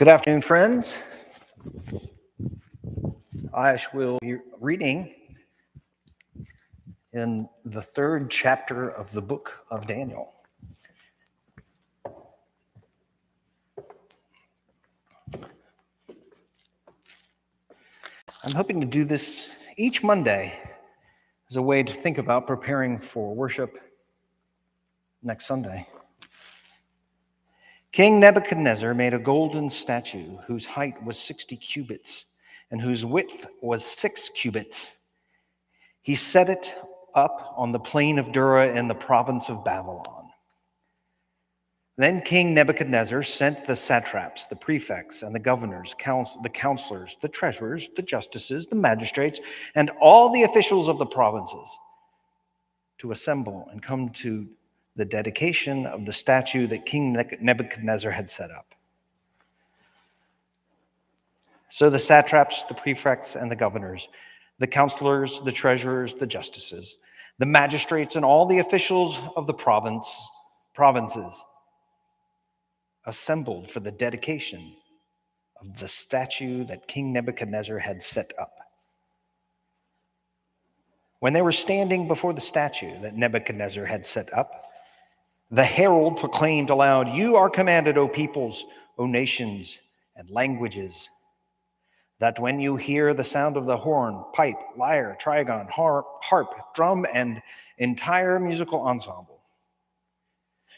Good afternoon, friends. I will be reading in the third chapter of the book of Daniel. I'm hoping to do this each Monday as a way to think about preparing for worship next Sunday. King Nebuchadnezzar made a golden statue whose height was 60 cubits and whose width was 6 cubits. He set it up on the plain of Dura in the province of Babylon. Then King Nebuchadnezzar sent the satraps, the prefects, and the governors, the counselors, the treasurers, the justices, the magistrates, and all the officials of the provinces to assemble and come to the dedication of the statue that King Nebuchadnezzar had set up. So the satraps, the prefects, and the governors, the counselors, the treasurers, the justices, the magistrates, and all the officials of the provinces assembled for the dedication of the statue that King Nebuchadnezzar had set up. When they were standing before the statue that Nebuchadnezzar had set up, the herald proclaimed aloud, "You are commanded, O peoples, O nations, and languages, that when you hear the sound of the horn, pipe, lyre, trigon, harp, drum, and entire musical ensemble,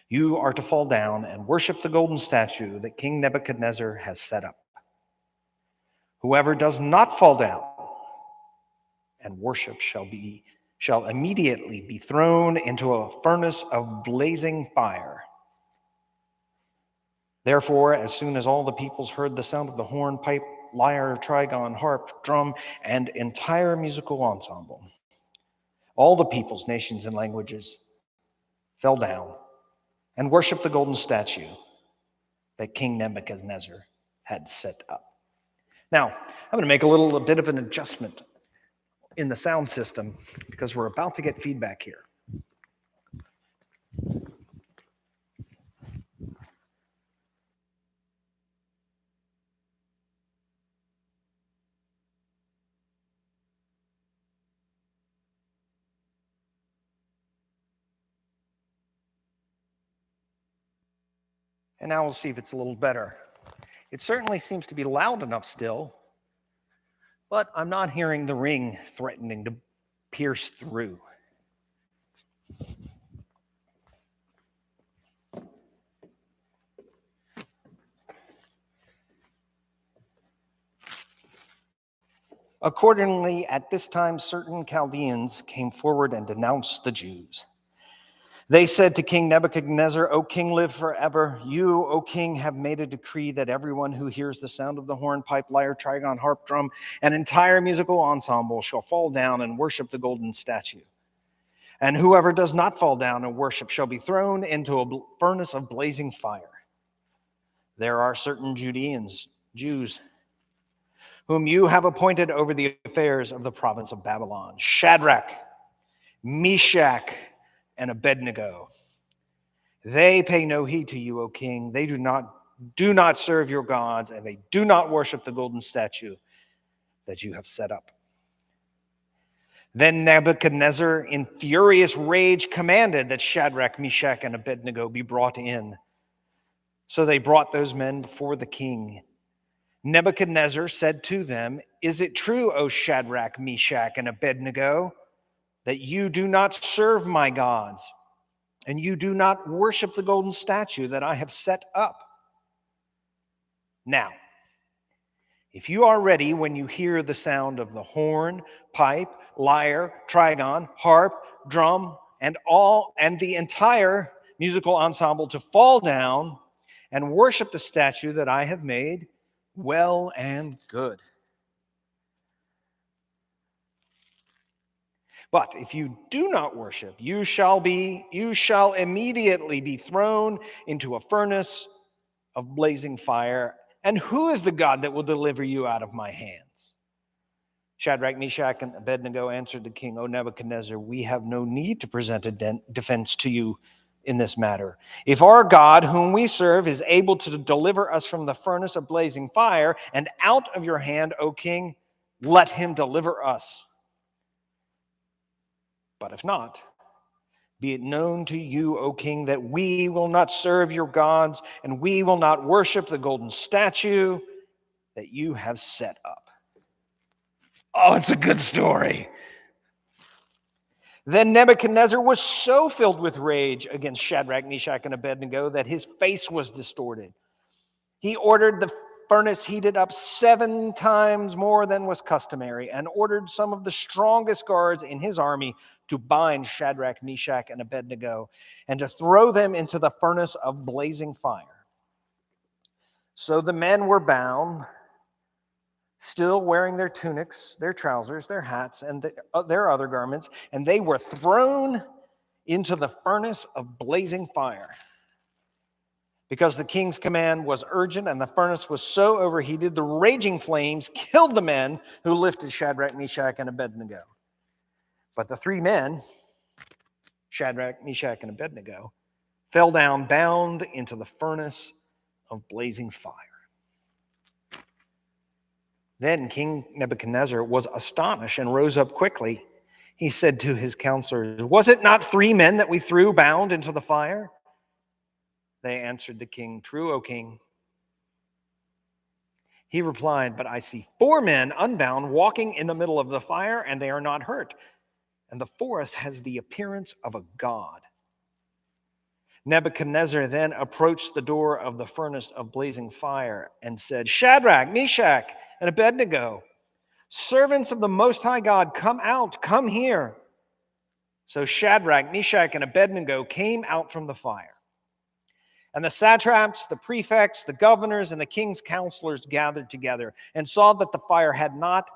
you are to fall down and worship the golden statue that King Nebuchadnezzar has set up. Whoever does not fall down and worship shall immediately be thrown into a furnace of blazing fire." Therefore, as soon as all the peoples heard the sound of the horn, pipe, lyre, trigon, harp, drum, and entire musical ensemble, all the peoples, nations, and languages fell down and worshiped the golden statue that King Nebuchadnezzar had set up. Now, I'm going to make a bit of an adjustment in the sound system because we're about to get feedback here. And now we'll see if it's a little better. It certainly seems to be loud enough still, but I'm not hearing the ring threatening to pierce through. Accordingly, at this time, certain Chaldeans came forward and denounced the Jews. They said to King Nebuchadnezzar, "O king, live forever. You, O king, have made a decree that everyone who hears the sound of the horn, pipe, lyre, trigon, harp, drum, and entire musical ensemble shall fall down and worship the golden statue. And whoever does not fall down and worship shall be thrown into a furnace of blazing fire. There are certain Jews, whom you have appointed over the affairs of the province of Babylon, Shadrach, Meshach, and Abednego. They pay no heed to you, O king. They do not serve your gods, and they do not worship the golden statue that you have set up." Then Nebuchadnezzar, in furious rage, commanded that Shadrach, Meshach, and Abednego be brought in. So they brought those men before the king. Nebuchadnezzar said to them, "Is it true, O Shadrach, Meshach, and Abednego, that you do not serve my gods, and you do not worship the golden statue that I have set up? Now, if you are ready when you hear the sound of the horn, pipe, lyre, trigon, harp, drum, and the entire musical ensemble to fall down and worship the statue that I have made, well and good. But if you do not worship, you shall immediately be thrown into a furnace of blazing fire. And who is the God that will deliver you out of my hands?" Shadrach, Meshach, and Abednego answered the king, "O Nebuchadnezzar, we have no need to present a defense to you in this matter. If our God, whom we serve, is able to deliver us from the furnace of blazing fire and out of your hand, O king, let him deliver us. But if not, be it known to you, O king, that we will not serve your gods, and we will not worship the golden statue that you have set up. Oh, it's a good story. Then Nebuchadnezzar was so filled with rage against Shadrach, Meshach, and Abednego that his face was distorted. He ordered the furnace heated up 7 times more than was customary, and ordered some of the strongest guards in his army to bind Shadrach, Meshach, and Abednego, and to throw them into the furnace of blazing fire. So the men were bound, still wearing their tunics, their trousers, their hats, and their other garments, and they were thrown into the furnace of blazing fire. Because the king's command was urgent and the furnace was so overheated, the raging flames killed the men who lifted Shadrach, Meshach, and Abednego. But the 3 men, Shadrach, Meshach, and Abednego, fell down bound into the furnace of blazing fire. Then King Nebuchadnezzar was astonished and rose up quickly. He said to his counselors, "Was it not 3 men that we threw bound into the fire?" They answered the king, "True, O king." He replied, "But I see 4 men unbound walking in the middle of the fire, and they are not hurt. And the 4th has the appearance of a god." Nebuchadnezzar then approached the door of the furnace of blazing fire and said, "Shadrach, Meshach, and Abednego, servants of the Most High God, come out, come here." So Shadrach, Meshach, and Abednego came out from the fire. And the satraps, the prefects, the governors, and the king's counselors gathered together and saw that the fire had not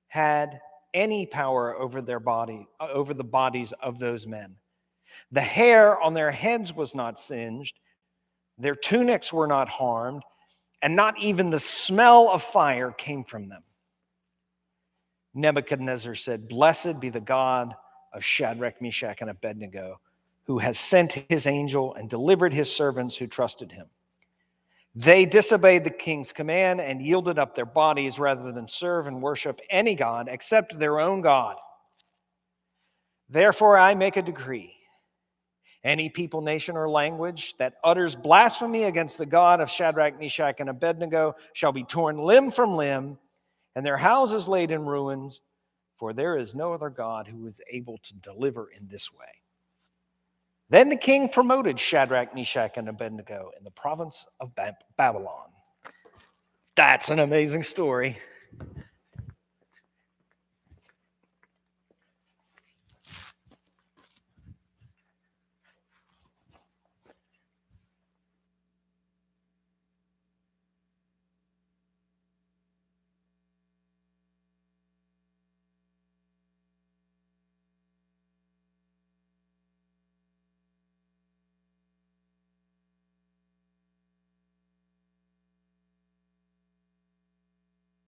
had any power over the bodies of those men. The hair on their heads was not singed, their tunics were not harmed, and not even the smell of fire came from them. Nebuchadnezzar said, "Blessed be the God of Shadrach, Meshach, and Abednego, who has sent his angel and delivered his servants who trusted him. They disobeyed the king's command and yielded up their bodies rather than serve and worship any god except their own God. Therefore I make a decree. Any people, nation, or language that utters blasphemy against the God of Shadrach, Meshach, and Abednego shall be torn limb from limb, and their houses laid in ruins, for there is no other God who is able to deliver in this way." Then the king promoted Shadrach, Meshach, and Abednego in the province of Babylon. That's an amazing story.